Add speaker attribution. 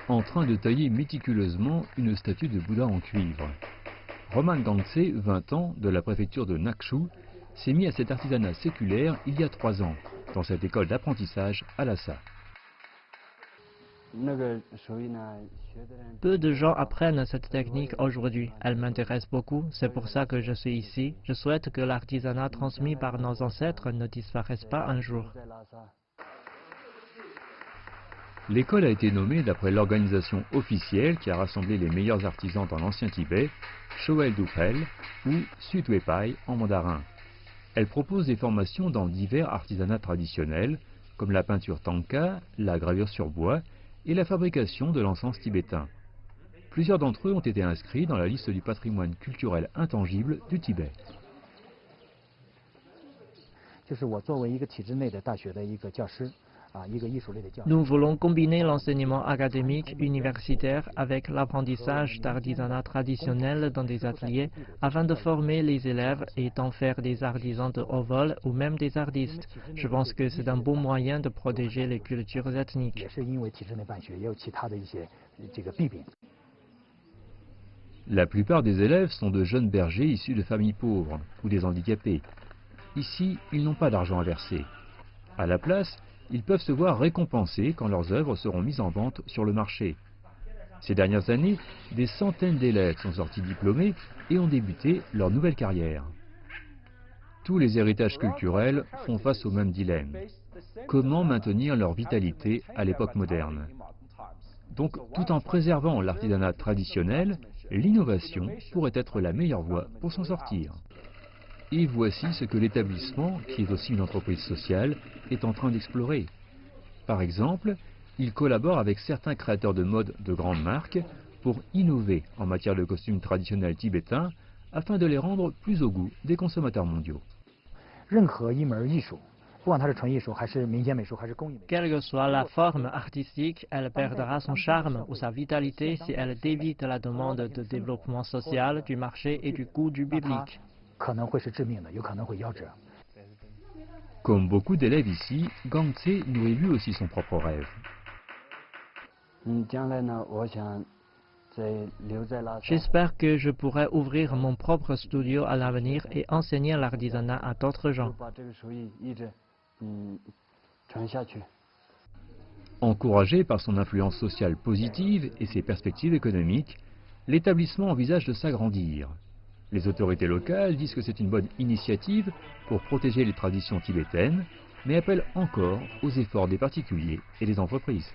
Speaker 1: en train de tailler méticuleusement une statue de Bouddha en cuivre. Roman Gangtse, 20 ans, de la préfecture de Nakshu, s'est mis à cet artisanat séculaire il y a 3 ans, dans cette école d'apprentissage à Lhasa.
Speaker 2: Peu de gens apprennent cette technique aujourd'hui. Elle m'intéresse beaucoup, c'est pour ça que je suis ici. Je souhaite que l'artisanat transmis par nos ancêtres ne disparaisse pas un jour.
Speaker 1: L'école a été nommée d'après l'organisation officielle qui a rassemblé les meilleurs artisans dans l'ancien Tibet, Choel Duphel ou Sutwepai en mandarin. Elle propose des formations dans divers artisanats traditionnels, comme la peinture tanka, la gravure sur bois et la fabrication de l'encens tibétain. Plusieurs d'entre eux ont été inscrits dans la liste du patrimoine culturel intangible du Tibet.
Speaker 2: Nous voulons combiner l'enseignement académique universitaire avec l'apprentissage d'artisanat traditionnel dans des ateliers afin de former les élèves et d'en faire des artisans de haut vol ou même des artistes. Je pense que c'est un bon moyen de protéger les cultures ethniques.
Speaker 1: La plupart des élèves sont de jeunes bergers issus de familles pauvres ou des handicapés. Ici, ils n'ont pas d'argent à verser. À la place, ils peuvent se voir récompensés quand leurs œuvres seront mises en vente sur le marché. Ces dernières années, des centaines d'élèves sont sortis diplômés et ont débuté leur nouvelle carrière. Tous les héritages culturels font face au même dilemme. Comment maintenir leur vitalité à l'époque moderne? Donc, tout en préservant l'artisanat traditionnel, l'innovation pourrait être la meilleure voie pour s'en sortir. Et voici ce que l'établissement, qui est aussi une entreprise sociale, est en train d'explorer. Par exemple, il collabore avec certains créateurs de mode de grandes marques pour innover en matière de costumes traditionnels tibétains afin de les rendre plus au goût des consommateurs mondiaux.
Speaker 2: Quelle que soit la forme artistique, elle perdra son charme ou sa vitalité si elle dévie de la demande de développement social, du marché et du goût du public.
Speaker 1: Comme beaucoup d'élèves ici, Gangtse nourrit lui aussi son propre rêve.
Speaker 2: J'espère que je pourrai ouvrir mon propre studio à l'avenir et enseigner l'artisanat à d'autres gens.
Speaker 1: Encouragé par son influence sociale positive et ses perspectives économiques, l'établissement envisage de s'agrandir. Les autorités locales disent que c'est une bonne initiative pour protéger les traditions tibétaines, mais appellent encore aux efforts des particuliers et des entreprises.